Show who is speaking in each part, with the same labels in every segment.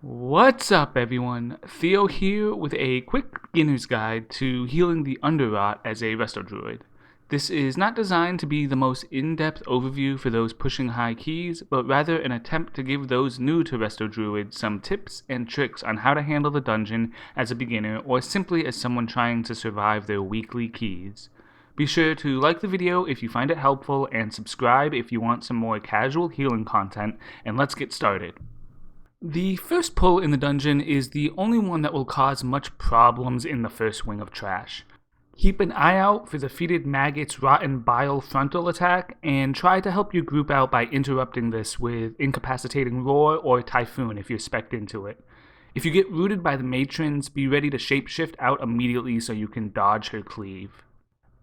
Speaker 1: What's up, everyone? Theo here with a quick beginner's guide to healing the Underrot as a Resto Druid. This is not designed to be the most in-depth overview for those pushing high keys, but rather an attempt to give those new to Resto Druid some tips and tricks on how to handle the dungeon as a beginner or simply as someone trying to survive their weekly keys. Be sure to like the video if you find it helpful and subscribe if you want some more casual healing content, and let's get started. The first pull in the dungeon is the only one that will cause much problems in the first wing of trash. Keep an eye out for the Fetid Maggot's Rotten Bile frontal attack, and try to help your group out by interrupting this with Incapacitating Roar or Typhoon if you're spec'd into it. If you get rooted by the matrons, be ready to shapeshift out immediately so you can dodge her cleave.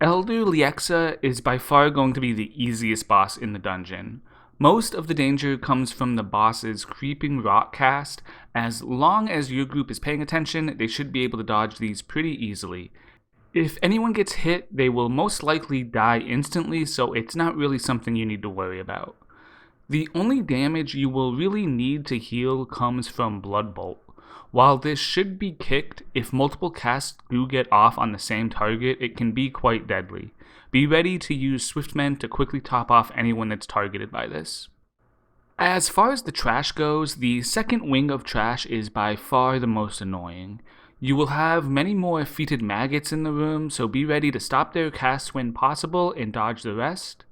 Speaker 1: Eldra Lexa is by far going to be the easiest boss in the dungeon. Most of the danger comes from the boss's creeping rock cast. As long as your group is paying attention, they should be able to dodge these pretty easily. If anyone gets hit, they will most likely die instantly, so it's not really something you need to worry about. The only damage you will really need to heal comes from Blood Bolt. While this should be kicked, if multiple casts do get off on the same target, it can be quite deadly. Be ready to use Swiftmen to quickly top off anyone that's targeted by this. As far as the trash goes, the second wing of trash is by far the most annoying. You will have many more Fetid Maggots in the room, so be ready to stop their casts when possible and dodge the rest.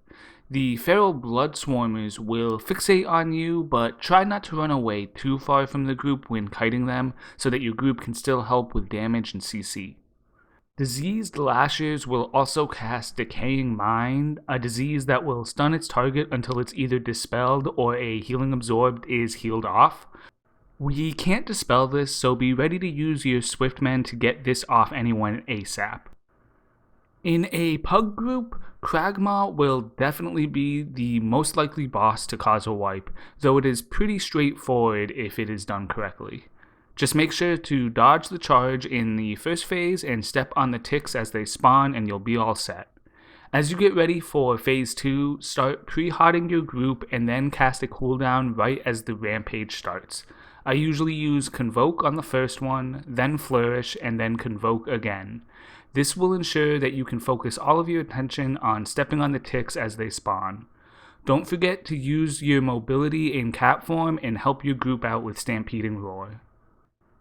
Speaker 1: The feral blood swarmers will fixate on you, but try not to run away too far from the group when kiting them so that your group can still help with damage and CC. Diseased Lashers will also cast Decaying Mind, a disease that will stun its target until it's either dispelled or a healing absorbed is healed off. We can't dispel this, so be ready to use your Swiftmen to get this off anyone ASAP. In a pug group, Cragma will definitely be the most likely boss to cause a wipe, though it is pretty straightforward if it is done correctly. Just make sure to dodge the charge in the first phase and step on the ticks as they spawn and you'll be all set. As you get ready for phase 2, start pre-hotting your group and then cast a cooldown right as the rampage starts. I usually use Convoke on the first one, then Flourish, and then Convoke again. This will ensure that you can focus all of your attention on stepping on the ticks as they spawn. Don't forget to use your mobility in cat form and help your group out with Stampeding Roar.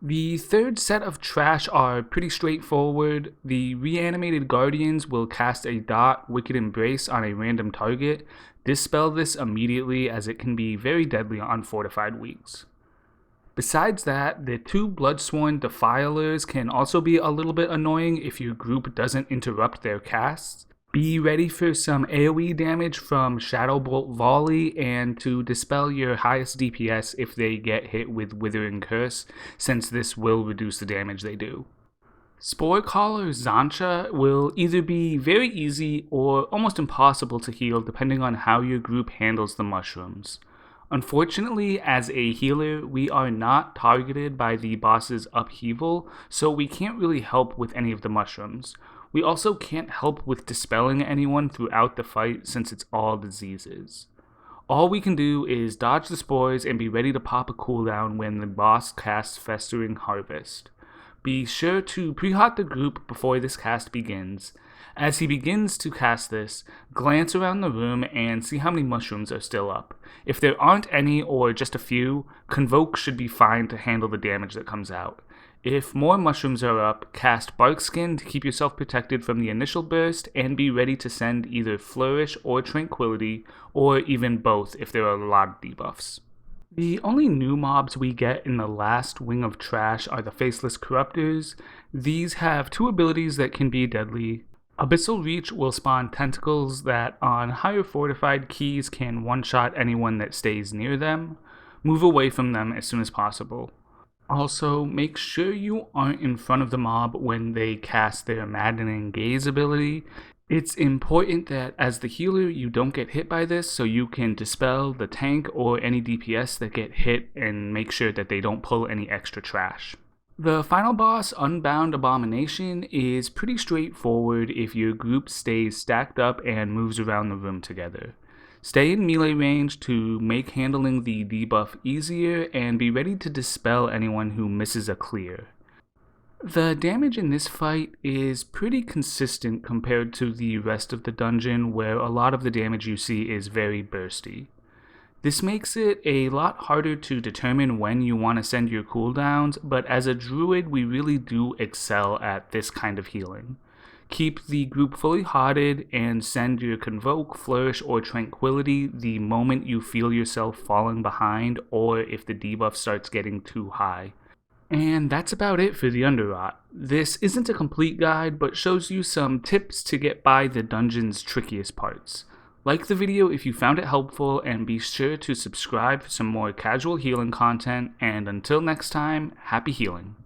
Speaker 1: The third set of trash are pretty straightforward. The reanimated guardians will cast a dot Wicked Embrace on a random target. Dispel this immediately as it can be very deadly on fortified weeks. Besides that, the two Bloodsworn Defilers can also be a little bit annoying if your group doesn't interrupt their casts. Be ready for some AoE damage from Shadowbolt Volley and to dispel your highest DPS if they get hit with Withering Curse, since this will reduce the damage they do. Sporecaller Zancha will either be very easy or almost impossible to heal depending on how your group handles the mushrooms. Unfortunately, as a healer, we are not targeted by the boss's upheaval, so we can't really help with any of the mushrooms. We also can't help with dispelling anyone throughout the fight since it's all diseases. All we can do is dodge the spores and be ready to pop a cooldown when the boss casts Festering Harvest. Be sure to pre-hot the group before this cast begins. As he begins to cast this, glance around the room and see how many mushrooms are still up. If there aren't any or just a few, Convoke should be fine to handle the damage that comes out. If more mushrooms are up, cast Barkskin to keep yourself protected from the initial burst and be ready to send either Flourish or Tranquility, or even both if there are a lot of debuffs. The only new mobs we get in the last wing of trash are the Faceless Corruptors. These have two abilities that can be deadly. Abyssal Reach will spawn tentacles that on higher fortified keys can one-shot anyone that stays near them. Move away from them as soon as possible. Also, make sure you aren't in front of the mob when they cast their Maddening Gaze ability. It's important that as the healer you don't get hit by this so you can dispel the tank or any DPS that get hit and make sure that they don't pull any extra trash. The final boss, Unbound Abomination, is pretty straightforward if your group stays stacked up and moves around the room together. Stay in melee range to make handling the debuff easier, and be ready to dispel anyone who misses a clear. The damage in this fight is pretty consistent compared to the rest of the dungeon, where a lot of the damage you see is very bursty. This makes it a lot harder to determine when you want to send your cooldowns, but as a druid we really do excel at this kind of healing. Keep the group fully hotted and send your Convoke, Flourish, or Tranquility the moment you feel yourself falling behind or if the debuff starts getting too high. And that's about it for the Underrot. This isn't a complete guide, but shows you some tips to get by the dungeon's trickiest parts. Like the video if you found it helpful, and be sure to subscribe for some more casual healing content, and until next time, happy healing.